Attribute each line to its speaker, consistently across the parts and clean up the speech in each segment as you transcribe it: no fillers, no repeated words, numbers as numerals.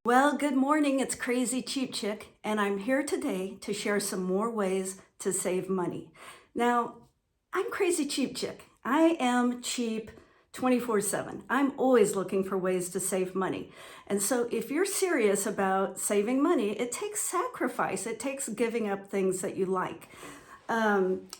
Speaker 1: Well, good morning. It's Crazy Cheap Chick, and I'm here today to share some more ways to save money. Now, I'm Crazy Cheap Chick. I am cheap 24/7. I'm always looking for ways to save money. And so if you're serious about saving money, it takes sacrifice. It takes giving up things that you like.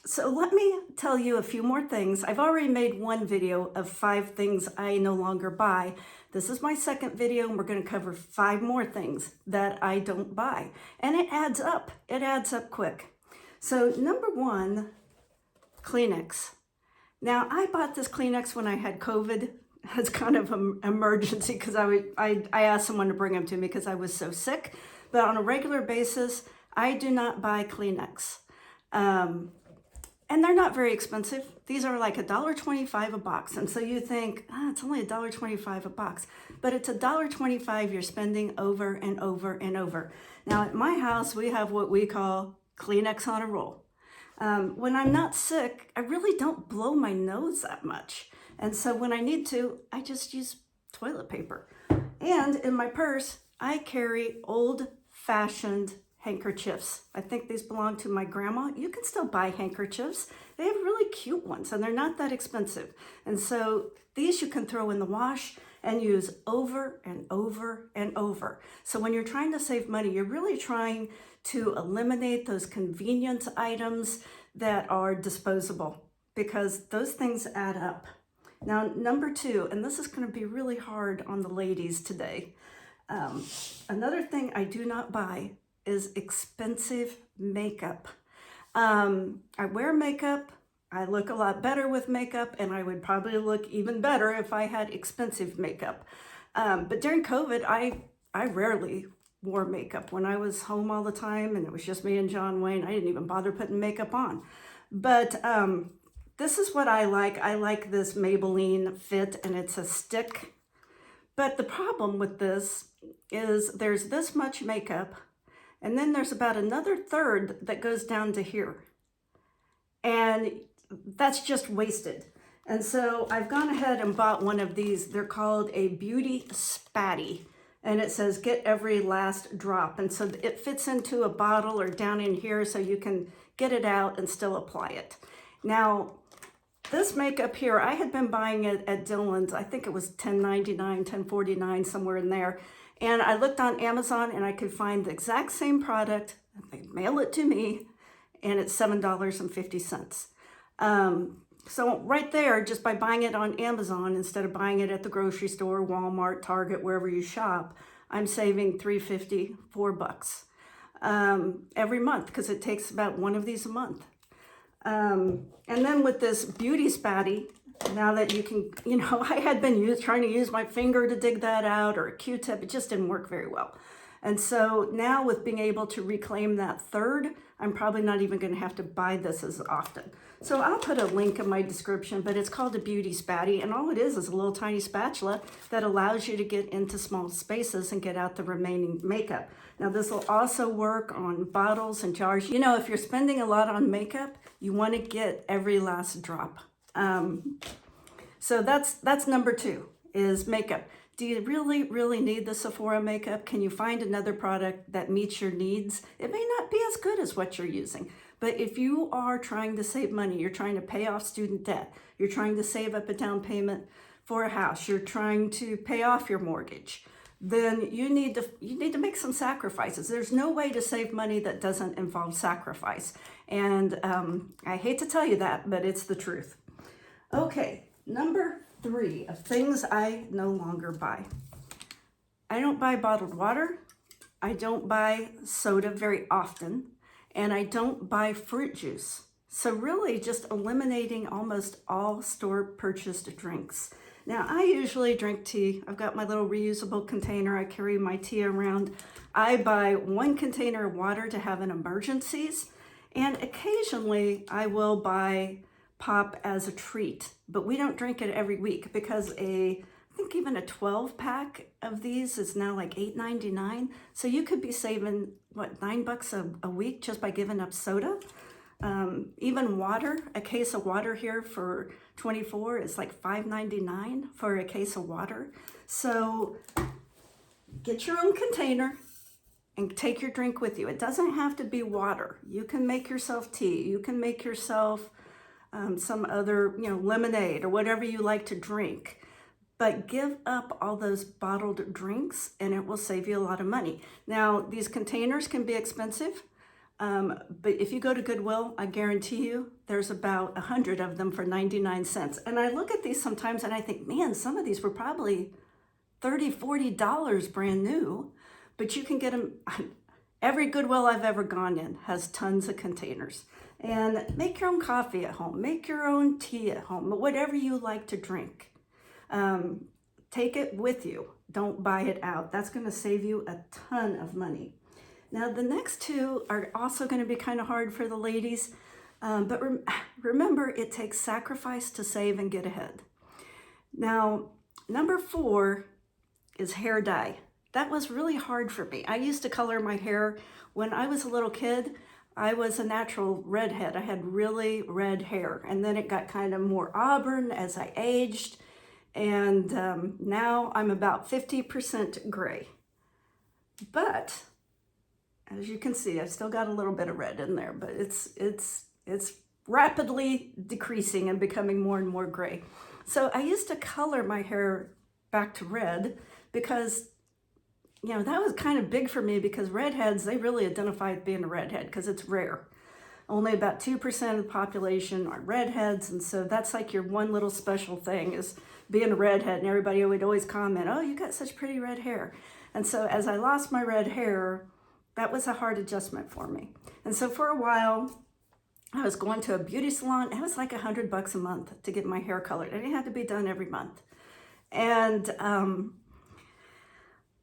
Speaker 1: So let me tell you a few more things. I've already made one video of 5 things I no longer buy. This is my second video, and we're going to cover 5 more things that I don't buy. And it adds up. It adds up quick. So number 1, Kleenex. Now, I bought this Kleenex when I had COVID. It's kind of an emergency because I asked someone to bring them to me because I was so sick. But on a regular basis, I do not buy Kleenex. And they're not very expensive. These are like $1.25 a box. And so you think, it's only $1.25 a box. But it's $1.25 you're spending over and over and over. Now at my house, we have what we call Kleenex on a roll. When I'm not sick, I really don't blow my nose that much. And so when I need to, I just use toilet paper. And in my purse, I carry old-fashioned handkerchiefs. I think these belong to my grandma. You can still buy handkerchiefs. They have really cute ones and they're not that expensive. And so these you can throw in the wash and use over and over and over. So when you're trying to save money, you're really trying to eliminate those convenience items that are disposable because those things add up. Now, number 2, and this is going to be really hard on the ladies today. Another thing I do not buy is expensive makeup. I wear makeup, I look a lot better with makeup, and I would probably look even better if I had expensive makeup. But during COVID, I rarely wore makeup. When I was home all the time and it was just me and John Wayne, I didn't even bother putting makeup on. But this is what I like. I like this Maybelline Fit, and it's a stick. But the problem with this is there's this much makeup, and then there's about another third that goes down to here. And that's just wasted. And so I've gone ahead and bought one of these. They're called a Beauty Spatty. And it says, get every last drop. And so it fits into a bottle or down in here so you can get it out and still apply it. Now, this makeup here, I had been buying it at Dillon's. I think it was $10.99, $10.49, somewhere in there. And I looked on Amazon and I could find the exact same product. They mail it to me and it's $7.50. So right there, just by buying it on Amazon instead of buying it at the grocery store, Walmart, Target, wherever you shop, I'm saving $3.50, $4 every month because it takes about one of these a month. And then with this Beauty Spatty, now that you can, I had been trying to use my finger to dig that out or a Q-tip. It just didn't work very well. And so now with being able to reclaim that third, I'm probably not even going to have to buy this as often. So I'll put a link in my description, but it's called a Beauty Spatty. And all it is a little tiny spatula that allows you to get into small spaces and get out the remaining makeup. Now this will also work on bottles and jars. If you're spending a lot on makeup, you want to get every last drop. So that's number 2 is makeup. Do you really, really need the Sephora makeup? Can you find another product that meets your needs? It may not be as good as what you're using, but if you are trying to save money, you're trying to pay off student debt, you're trying to save up a down payment for a house, you're trying to pay off your mortgage, then you need to make some sacrifices. There's no way to save money that doesn't involve sacrifice. And I hate to tell you that, but it's the truth. Okay, number 3 of things I no longer buy. I don't buy bottled water. I don't buy soda very often. And I don't buy fruit juice. So really just eliminating almost all store purchased drinks. Now I usually drink tea. I've got my little reusable container. I carry my tea around. I buy 1 container of water to have in emergencies. And occasionally I will buy pop as a treat, but we don't drink it every week because I think even a 12-pack of these is now like $8.99. So you could be saving, $9 a week just by giving up soda. Even water, a case of water here for 24 is like $5.99 for a case of water. So get your own container and take your drink with you. It doesn't have to be water. You can make yourself tea. You can make yourself some other, lemonade or whatever you like to drink. But give up all those bottled drinks and it will save you a lot of money. Now, these containers can be expensive, but if you go to Goodwill, I guarantee you there's about 100 of them for 99 cents. And I look at these sometimes and I think, man, some of these were probably $30, $40 brand new, but you can get them. Every Goodwill I've ever gone in has tons of containers. And make your own coffee at home, make your own tea at home, whatever you like to drink. Take it with you. Don't buy it out. That's going to save you a ton of money. Now, the next two are also going to be kind of hard for the ladies, but remember, it takes sacrifice to save and get ahead. Now, number 4 is hair dye. That was really hard for me. I used to color my hair when I was a little kid. I was a natural redhead. I had really red hair, and then it got kind of more auburn as I aged. And now I'm about 50% gray. But as you can see, I've still got a little bit of red in there, but it's rapidly decreasing and becoming more and more gray. So I used to color my hair back to red because, that was kind of big for me because redheads, they really identify as being a redhead because it's rare. Only about 2% of the population are redheads, and so that's like your one little special thing is being a redhead, and everybody would always comment, oh, you got such pretty red hair. And so as I lost my red hair, that was a hard adjustment for me. And so for a while, I was going to a beauty salon. It was like $100 a month to get my hair colored, and it had to be done every month. And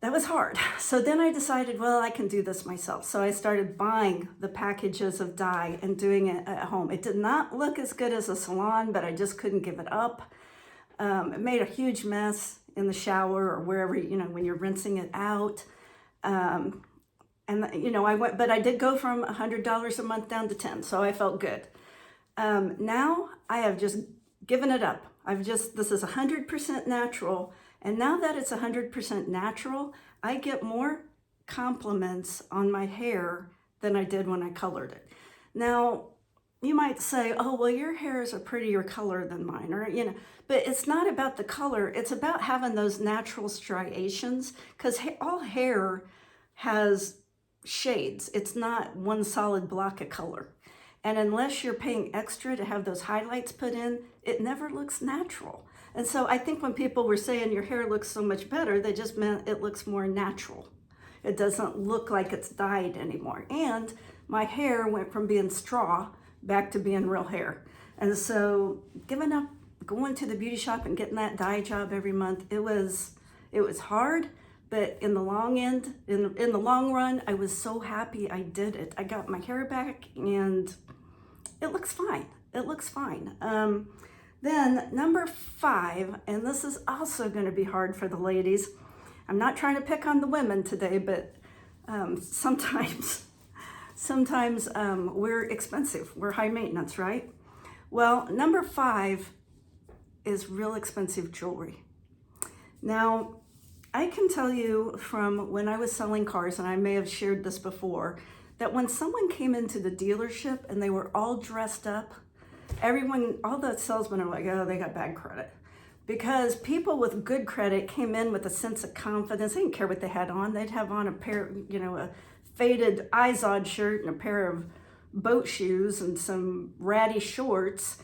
Speaker 1: that was hard. So then I decided, well, I can do this myself. So I started buying the packages of dye and doing it at home. It did not look as good as a salon, but I just couldn't give it up. It made a huge mess in the shower or wherever, when you're rinsing it out. I went, but I did go from $100 a month down to 10, so I felt good. Now I have just given it up. This is 100% natural. And now that it's 100% natural, I get more compliments on my hair than I did when I colored it. Now, you might say, oh, well, your hair is a prettier color than mine, or, but it's not about the color. It's about having those natural striations, because all hair has shades. It's not one solid block of color. And unless you're paying extra to have those highlights put in, it never looks natural. And so I think when people were saying your hair looks so much better, they just meant it looks more natural. It doesn't look like it's dyed anymore. And my hair went from being straw back to being real hair. And so giving up going to the beauty shop and getting that dye job every month, it was hard, but in the long run, I was so happy I did it. I got my hair back and it looks fine. It looks fine. Then number 5, and this is also going to be hard for the ladies. I'm not trying to pick on the women today, but sometimes we're expensive. We're high maintenance, right? Well, number 5 is real expensive jewelry. Now, I can tell you from when I was selling cars, and I may have shared this before, that when someone came into the dealership and they were all dressed up, all the salesmen are like, oh, they got bad credit. Because people with good credit came in with a sense of confidence. They didn't care what they had on. They'd have on a faded Izod shirt and a pair of boat shoes and some ratty shorts,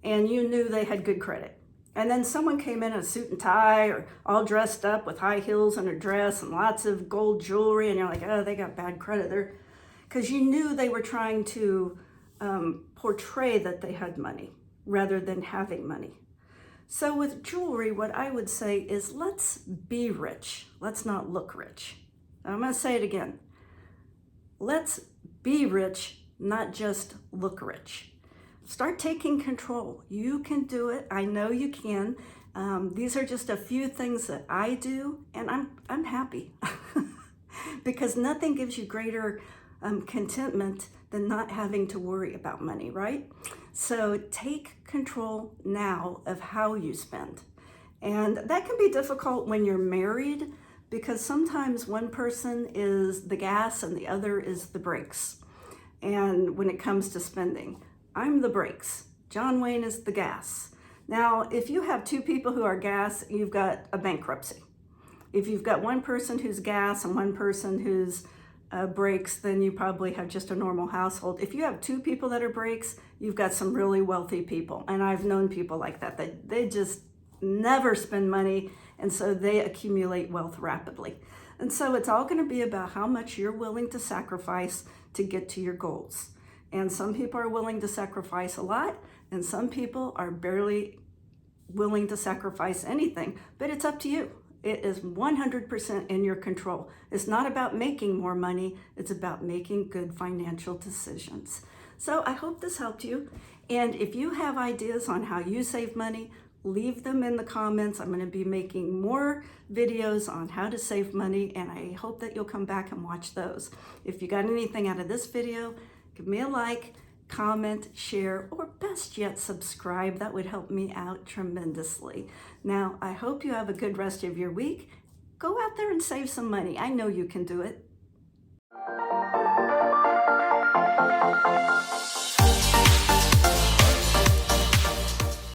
Speaker 1: and you knew they had good credit. And then someone came in a suit and tie or all dressed up with high heels and a dress and lots of gold jewelry, and you're like, oh, they got bad credit. Because you knew they were trying to portray that they had money rather than having money. So with jewelry, what I would say is let's be rich. Let's not look rich. I'm going to say it again. Let's be rich, not just look rich. Start taking control. You can do it. I know you can. These are just a few things that I do, and I'm happy because nothing gives you greater contentment than not having to worry about money, right? So take control now of how you spend. And that can be difficult when you're married, because sometimes one person is the gas and the other is the brakes. And when it comes to spending, I'm the brakes. John Wayne is the gas. Now, if you have two people who are gas, you've got a bankruptcy. If you've got one person who's gas and one person who's brakes, then you probably have just a normal household. If you have two people that are brakes, you've got some really wealthy people. And I've known people like that. They just never spend money, and so they accumulate wealth rapidly. And so it's all going to be about how much you're willing to sacrifice to get to your goals. And some people are willing to sacrifice a lot, and some people are barely willing to sacrifice anything, but it's up to you. It is 100% in your control. It's not about making more money, it's about making good financial decisions. So I hope this helped you. And if you have ideas on how you save money, leave them in the comments. I'm going to be making more videos on how to save money, and I hope that you'll come back and watch those. If you got anything out of this video, give me a like, comment, share, or best yet, subscribe. That would help me out tremendously. Now, I hope you have a good rest of your week. Go out there and save some money. I know you can do it.